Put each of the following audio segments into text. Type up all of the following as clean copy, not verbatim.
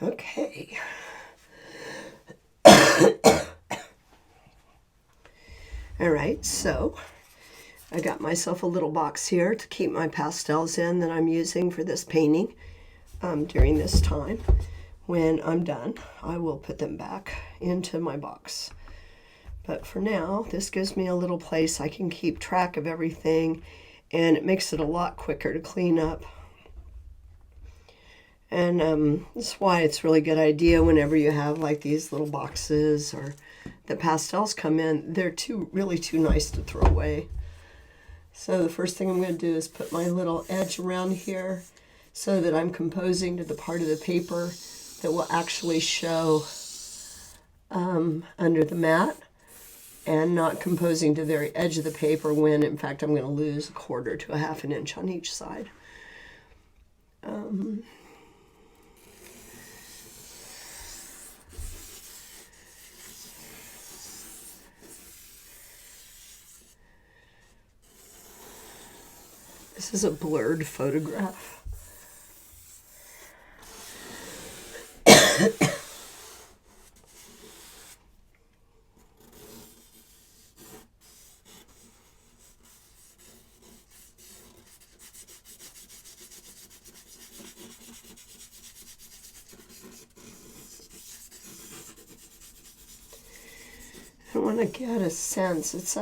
Okay. All right, so I got myself a little box here to keep my pastels in that I'm using for this painting during this time. When I'm done, I will put them back into my box. But for now, this gives me a little place I can keep track of everything, and it makes it a lot quicker to clean up. And that's why it's a really good idea whenever you have like these little boxes or the pastels come in, they're really too nice to throw away. So the first thing I'm going to do is put my little edge around here so that I'm composing to the part of the paper that will actually show under the mat, and not composing to the very edge of the paper when in fact I'm going to lose 1/4 to 1/2 inch on each side. This is a blurred photograph. I want to get a sense. It's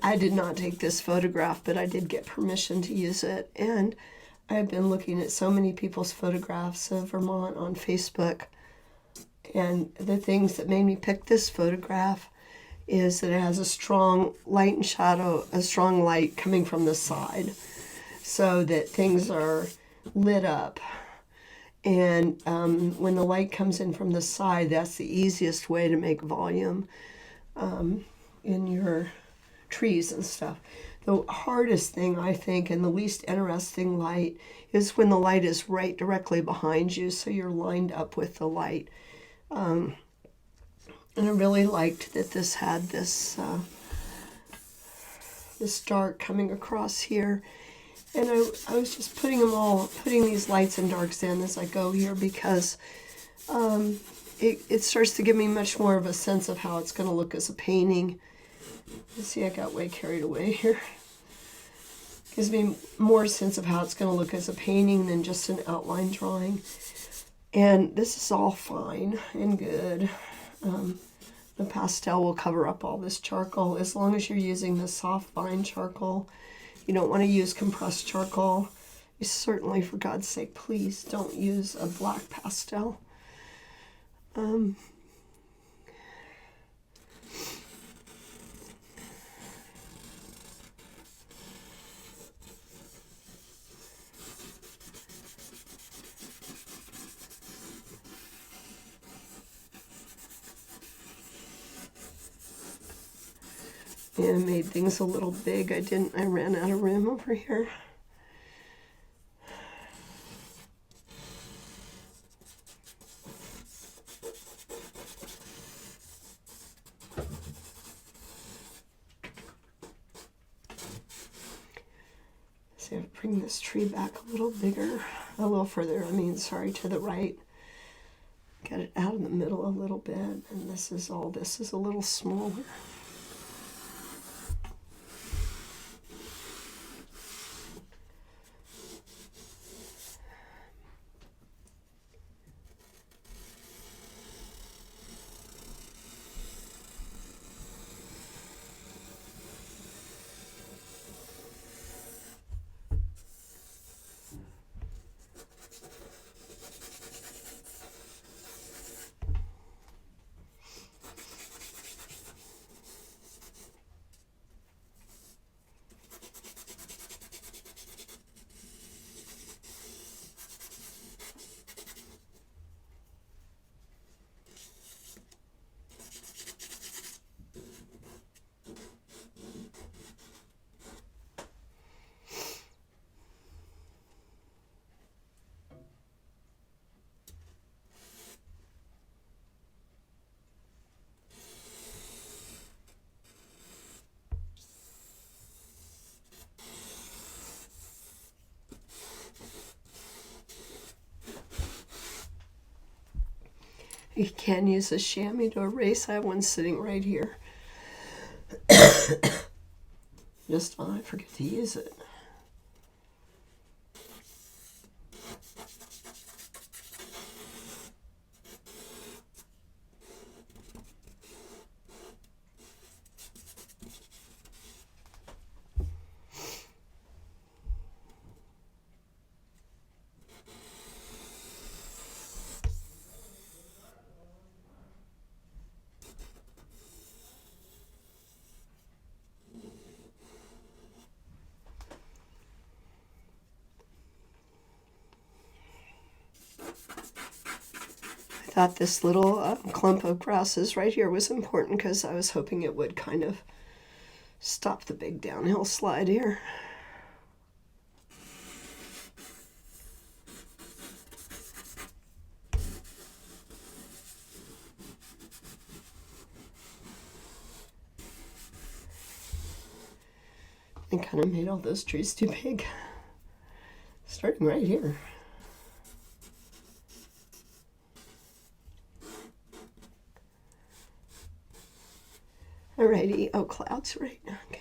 I did not take this photograph, but I did get permission to use it, and I've been looking at so many people's photographs of Vermont on Facebook, and the things that made me pick this photograph is that it has a strong light and shadow, a strong light coming from the side, so that things are lit up. And when the light comes in from the side, that's the easiest way to make volume in your trees and stuff. The hardest thing, I think, and the least interesting light is when the light is right directly behind you, so you're lined up with the light. And I really liked that this had this dark coming across here. And I was just putting these lights and darks in as I go here, because it starts to give me much more of a sense of how it's going to look as a painting. You see, I got way carried away here. Gives me more sense of how it's going to look as a painting than just an outline drawing. And this is all fine and good. The pastel will cover up all this charcoal as long as you're using the soft fine charcoal. You don't want to use compressed charcoal. You certainly, for God's sake, please don't use a black pastel. And it made things a little big. I ran out of room over here. So I bring this tree back a little further, to the right. Get it out in the middle a little bit, and this is a little smaller. You can use a chamois to erase. I have one sitting right here. Just, I forget to use it. Thought this little clump of grasses right here was important because I was hoping it would kind of stop the big downhill slide here. I kind of made all those trees too big. Starting right here. Alrighty, oh, clouds, right, okay.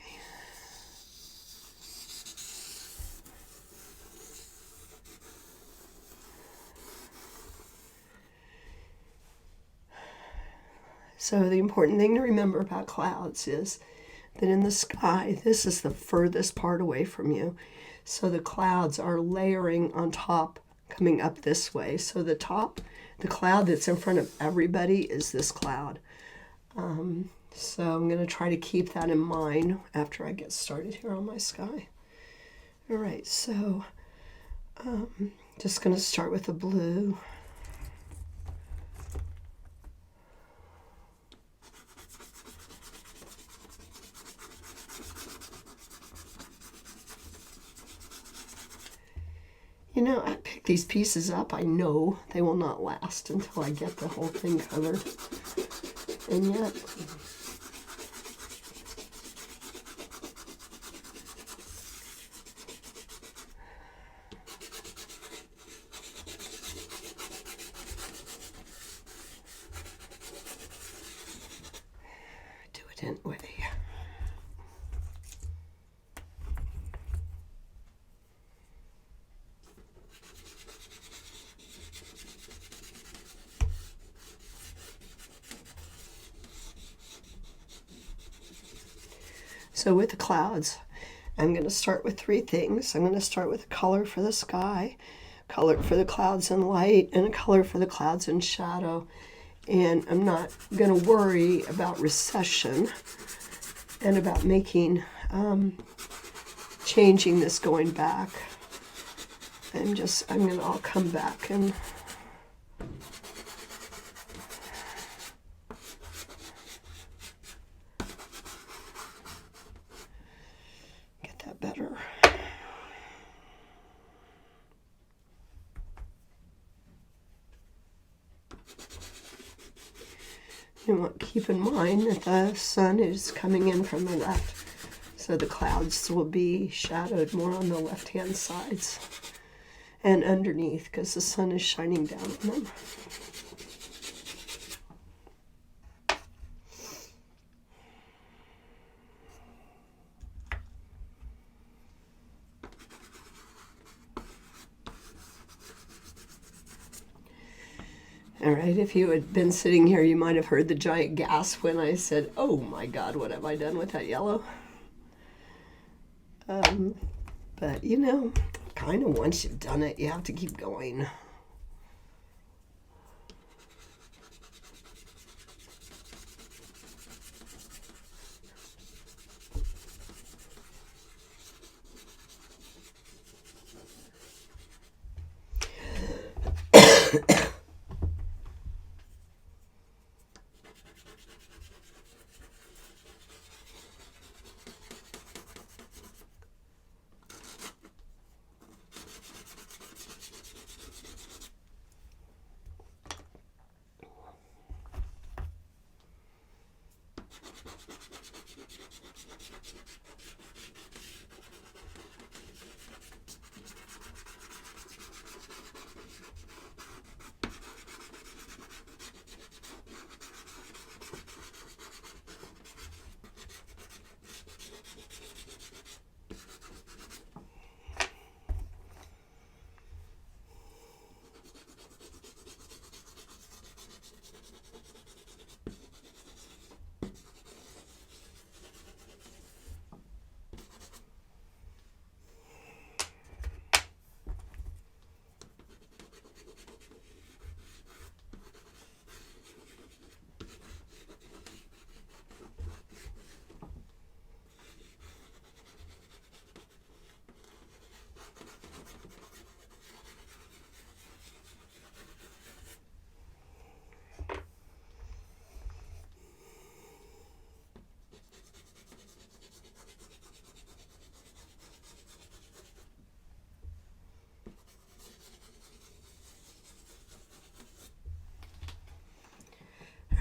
So the important thing to remember about clouds is that in the sky, this is the furthest part away from you. So the clouds are layering on top, coming up this way. So the cloud that's in front of everybody is this cloud. So I'm going to try to keep that in mind after I get started here on my sky. All right, so just going to start with the blue. You know, I pick these pieces up. I know they will not last until I get the whole thing covered. And yet, do it anyway. So with the clouds, I'm going to start with three things. I'm going to start with a color for the sky, color for the clouds in light, and a color for the clouds in shadow. And I'm not going to worry about recession and about making, changing this going back. I'll come back and better. You want to keep in mind that the sun is coming in from the left, so the clouds will be shadowed more on the left-hand sides and underneath because the sun is shining down on them. All right, if you had been sitting here, you might have heard the giant gasp when I said, oh my God, what have I done with that yellow? But, you know, kind of once you've done it, you have to keep going.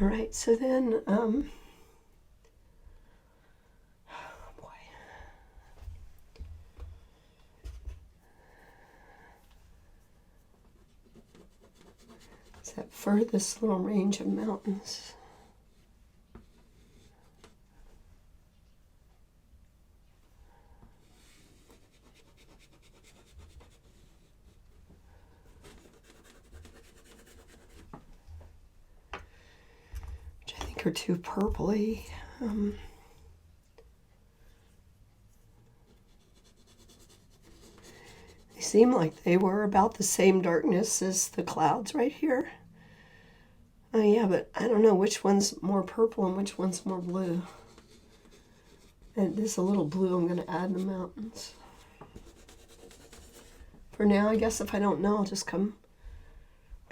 All right, so then, oh boy. It's that furthest little range of mountains. Are too purpley. They seem like they were about the same darkness as the clouds right here. Oh yeah, but I don't know which one's more purple and which one's more blue. And this a little blue I'm going to add in the mountains. For now, I guess if I don't know, I'll just come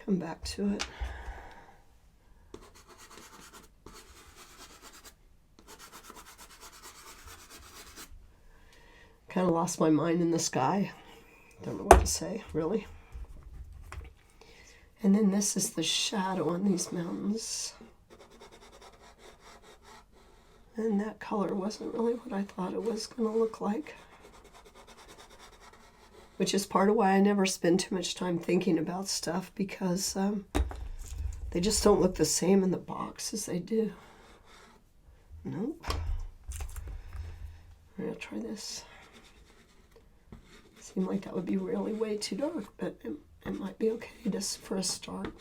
back to it. Kind of lost my mind in the sky. Don't know what to say, really. And then this is the shadow on these mountains. And that color wasn't really what I thought it was going to look like. Which is part of why I never spend too much time thinking about stuff, because they just don't look the same in the box as they do. Nope. I'm going to try this. Seemed like that would be really way too dark, but it might be okay just for a start.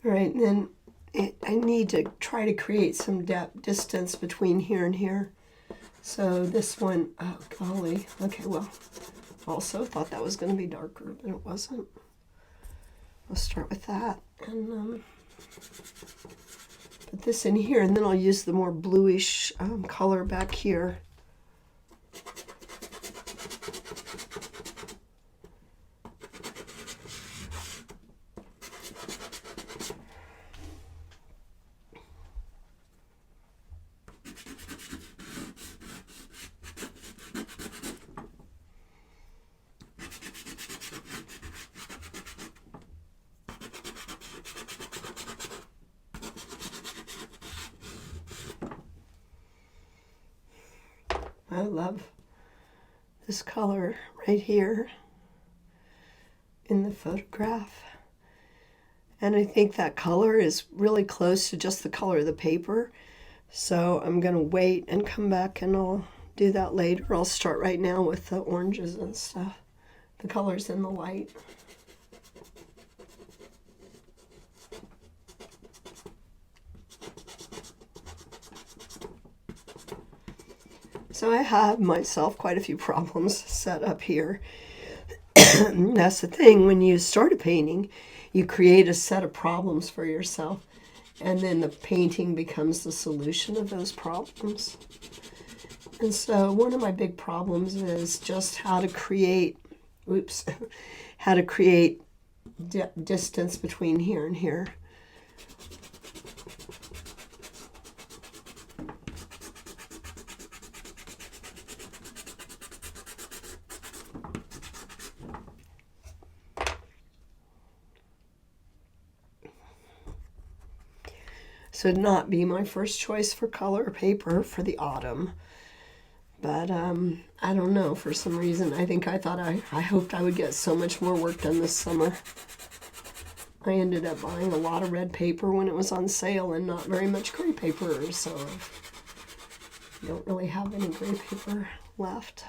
All right, and then I need to try to create some distance between here and here. So this one, oh golly, okay, well, also thought that was going to be darker, but it wasn't. I'll start with that and put this in here, and then I'll use the more bluish color back here. I love this color right here in the photograph. And I think that color is really close to just the color of the paper. So I'm going to wait and come back and I'll do that later. I'll start right now with the oranges and stuff, the colors in the light. So I have myself quite a few problems set up here. That's the thing, when you start a painting, you create a set of problems for yourself, and then the painting becomes the solution of those problems. And so one of my big problems is just how to create, how to create distance between here and here. So it'd not be my first choice for color paper for the autumn. But I don't know, for some reason, I hoped I would get so much more work done this summer. I ended up buying a lot of red paper when it was on sale and not very much gray paper, so I don't really have any gray paper left.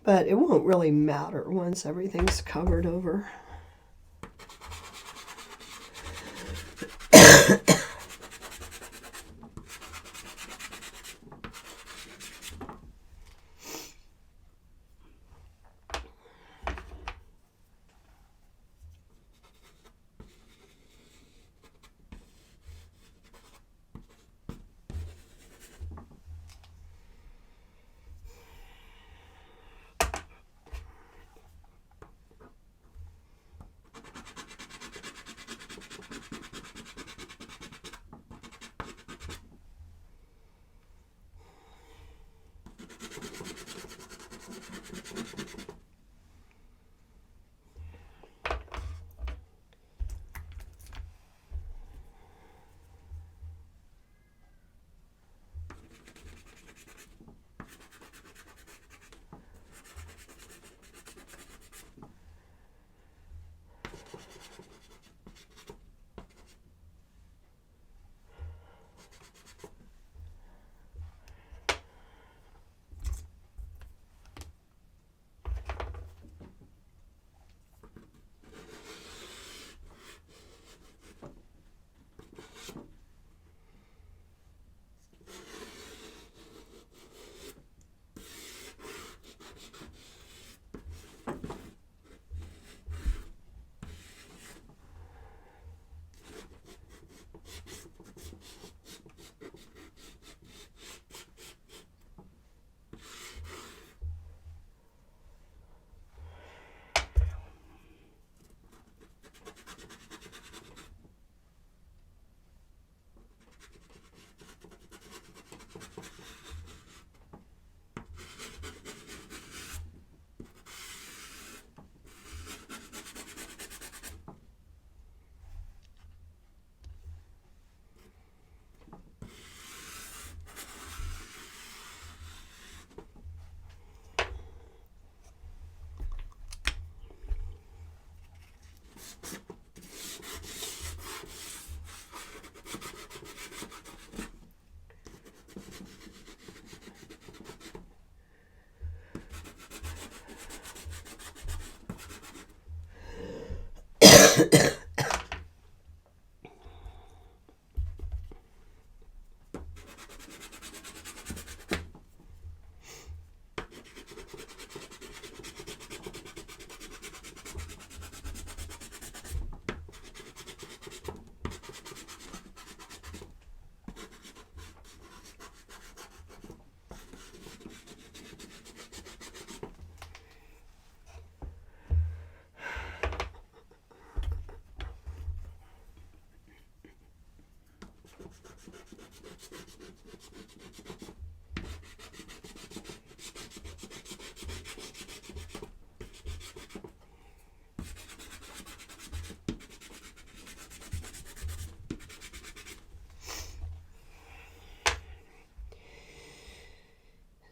But it won't really matter once everything's covered over.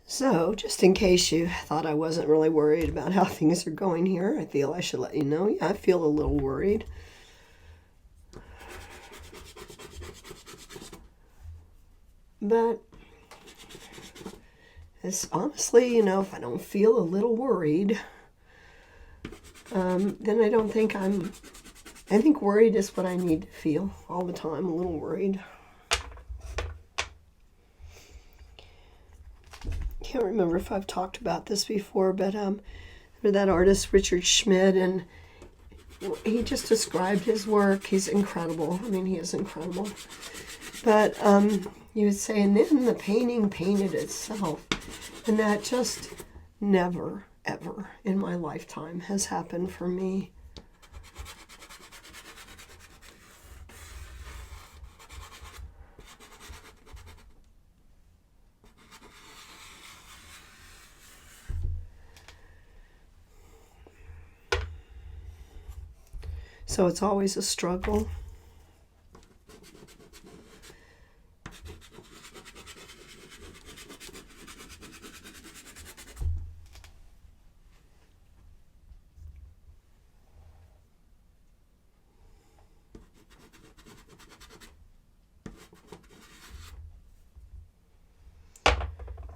So, just in case you thought I wasn't really worried about how things are going here, I feel I should let you know. Yeah, I feel a little worried. But it's honestly, if I don't feel a little worried, then I don't think I think worried is what I need to feel all the time, a little worried. Can't remember if I've talked about this before, but that artist Richard Schmid, and he just described his work. He's incredible. I mean, he is incredible. But he would say, and then the painting painted itself, and that just never, ever in my lifetime has happened for me. So it's always a struggle.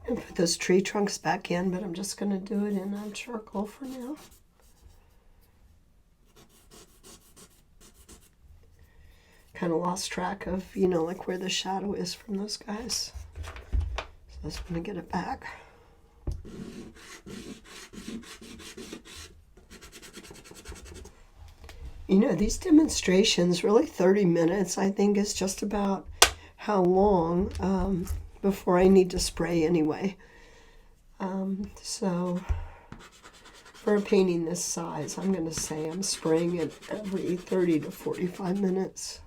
And put those tree trunks back in, but I'm just going to do it in charcoal for now. Kind of lost track of, like where the shadow is from those guys. So I just want to get it back. These demonstrations, really 30 minutes, I think is just about how long before I need to spray anyway. So for a painting this size, I'm going to say I'm spraying it every 30 to 45 minutes.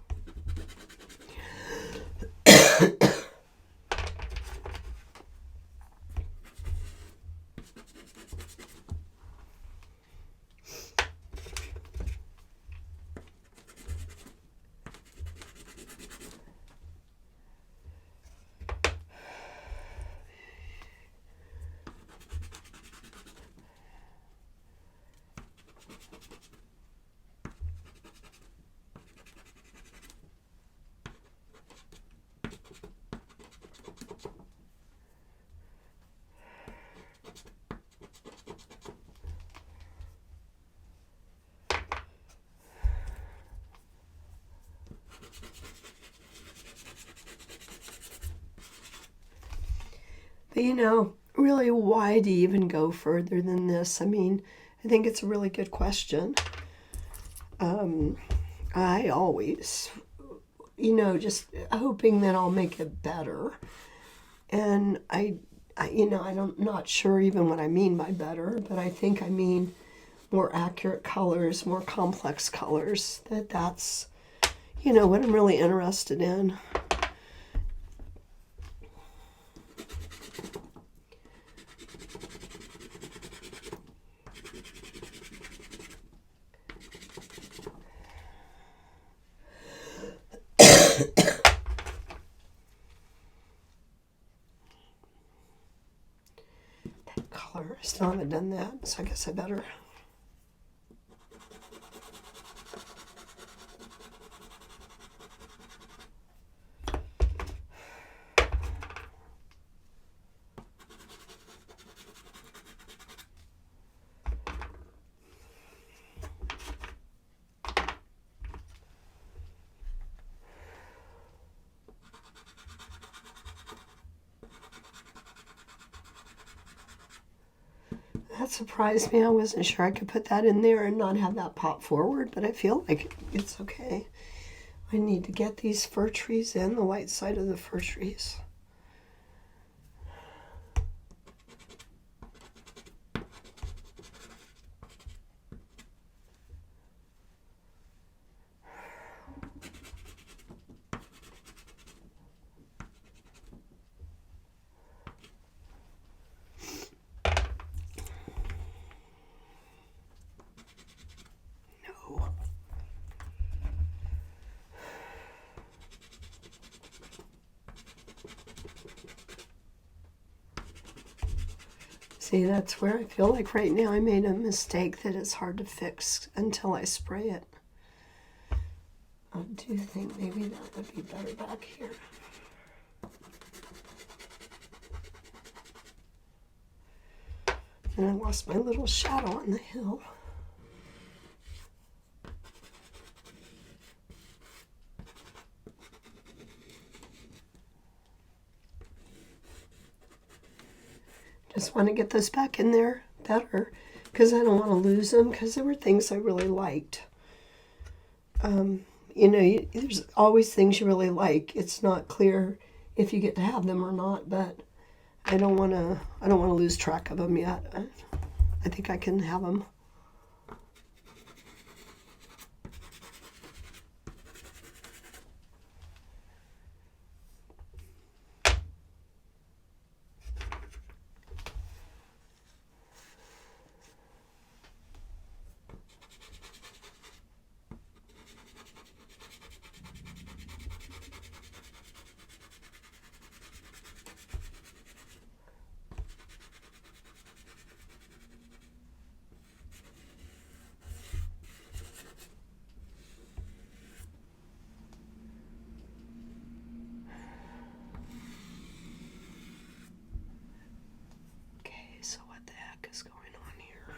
But really, why do you even go further than this? I mean, I think it's a really good question. I always, just hoping that I'll make it better. And I'm not sure even what I mean by better, but I think I mean more accurate colors, more complex colors. That's, what I'm really interested in. Color. I still haven't done that, so I guess I better. That surprised me. I wasn't sure I could put that in there and not have that pop forward, but I feel like it's okay. I need to get these fir trees in, the white side of the fir trees. See, that's where I feel like right now I made a mistake that is hard to fix until I spray it. I do think maybe that would be better back here. And I lost my little shadow on the hill. Just want to get those back in there better because I don't want to lose them because there were things I really liked. You know, there's always things you really like. It's not clear if you get to have them or not, but I don't want to lose track of them yet. I think I can have them. So what the heck is going on here?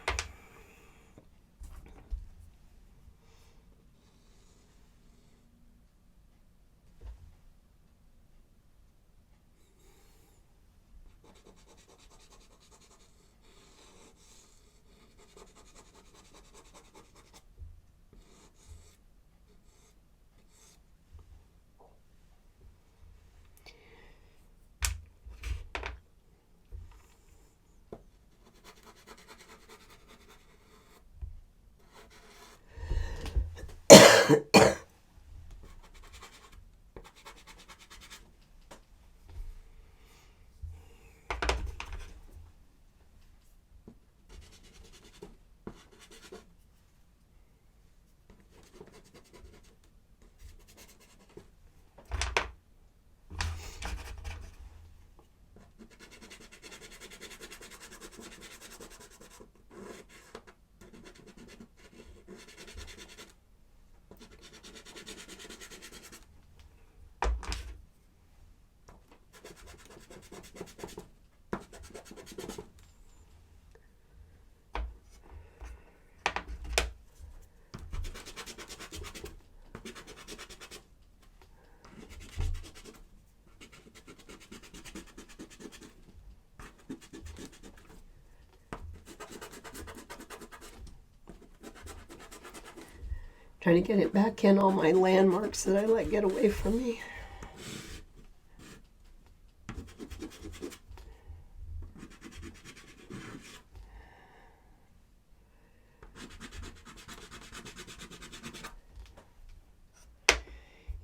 Trying to get it back in all my landmarks that I let get away from me.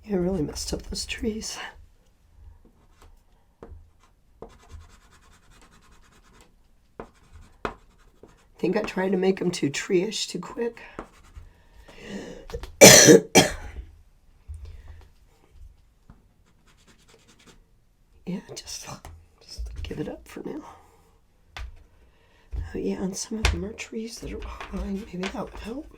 Yeah, I really messed up those trees. I think I tried to make them too tree-ish too quick. Yeah, just give it up for now. Oh yeah, and some of them are trees that are behind. Maybe that would help.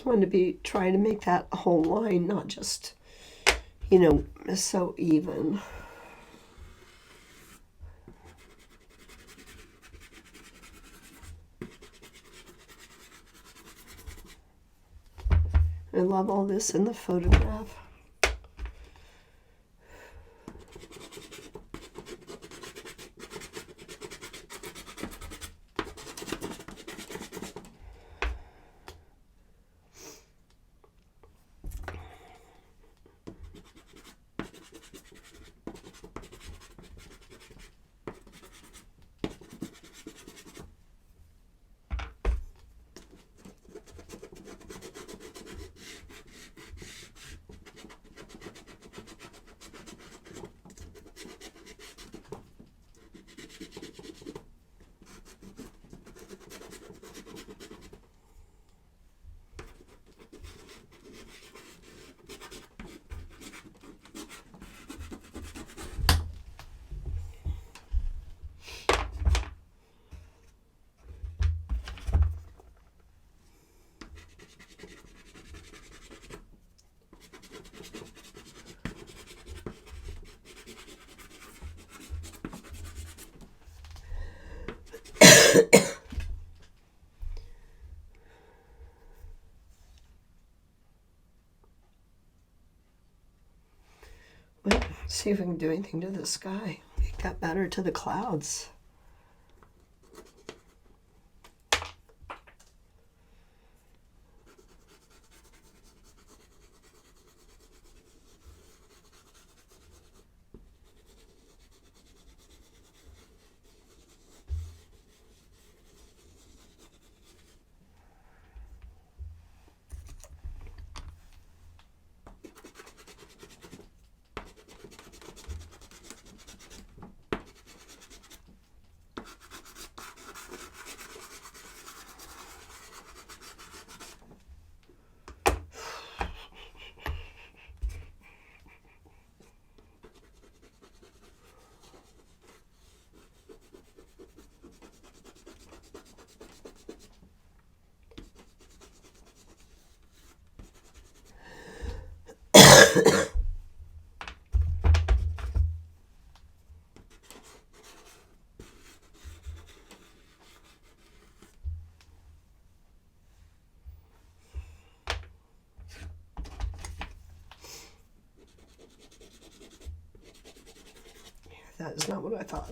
Wanted to be trying to make that whole line not just, you know, so even. I love all this in the photograph. See if we can do anything to the sky. Make that better to the clouds. That is not what I thought.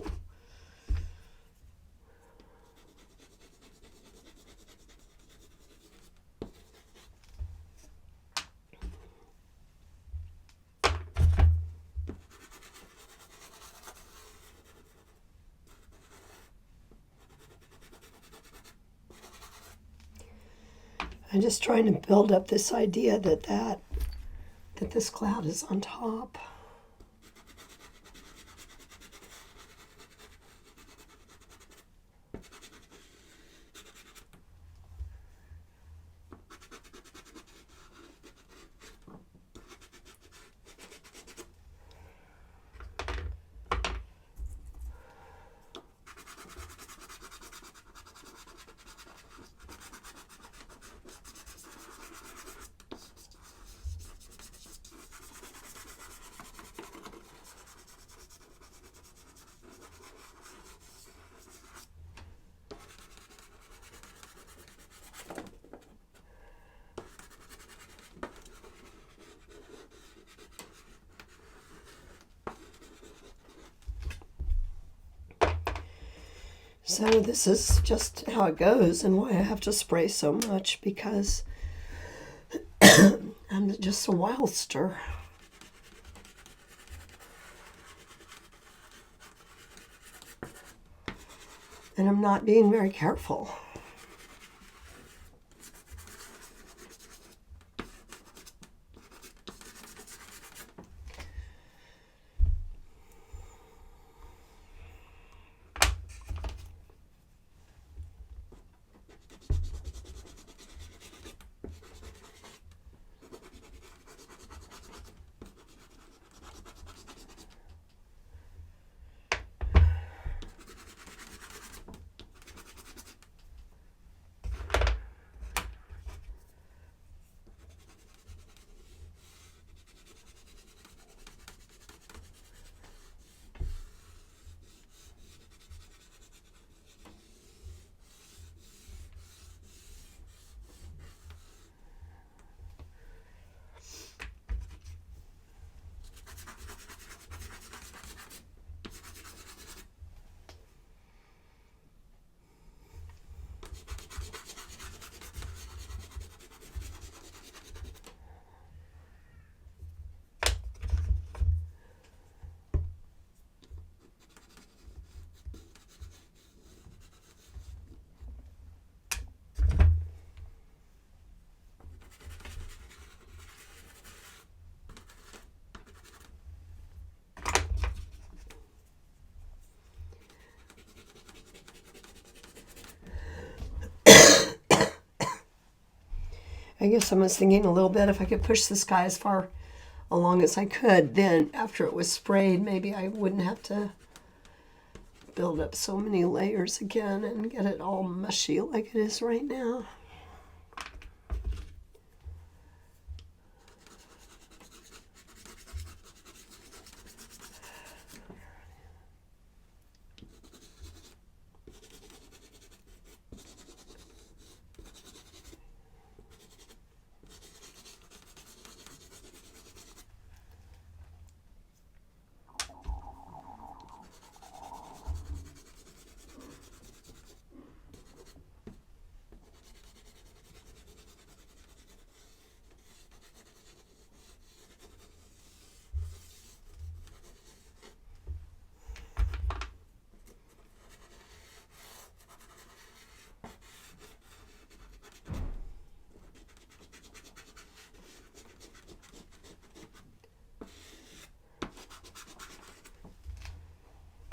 I'm just trying to build up this idea that this cloud is on top. So this is just how it goes and why I have to spray so much, because I'm just a wildster. And I'm not being very careful. I guess I was thinking a little bit, if I could push the sky as far along as I could, then after it was sprayed, maybe I wouldn't have to build up so many layers again and get it all mushy like it is right now.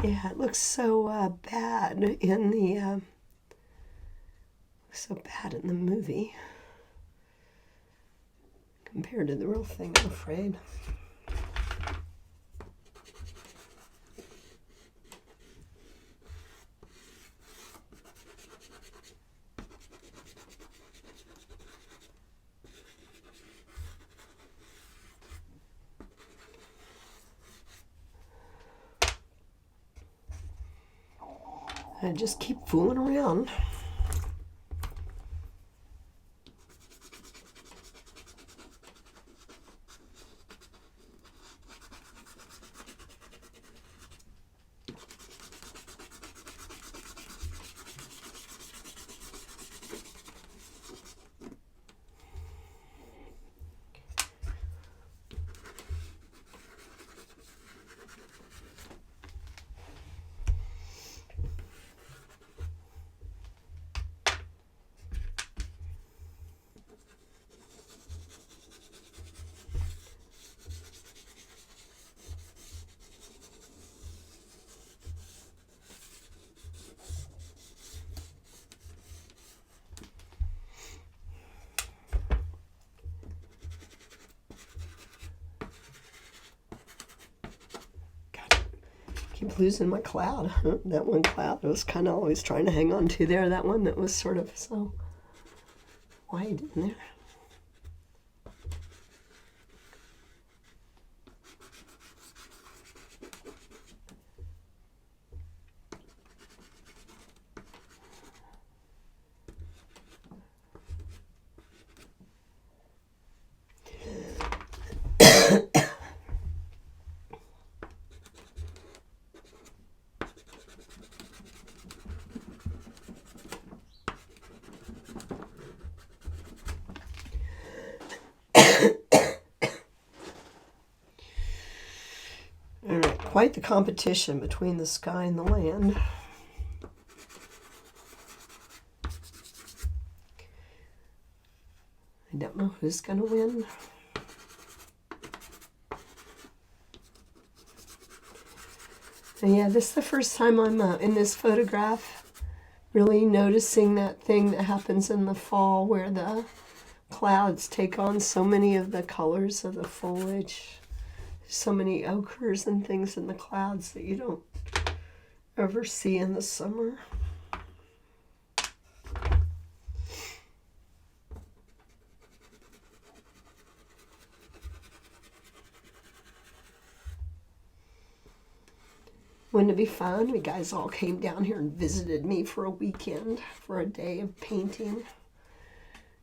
Yeah, it looks so bad in the movie compared to the real thing, I'm afraid. I just keep fooling around. Keep losing my cloud. That one cloud I was kind of always trying to hang on to there. That one that was sort of so wide in there. Alright, quite the competition between the sky and the land. I don't know who's going to win. And yeah, this is the first time I'm in this photograph really noticing that thing that happens in the fall where the clouds take on so many of the colors of the foliage. So many ochres and things in the clouds that you don't ever see in the summer. Wouldn't it be fun? You guys all came down here and visited me for a weekend, for a day of painting.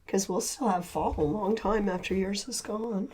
Because we'll still have fall a long time after yours is gone.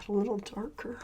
A little darker.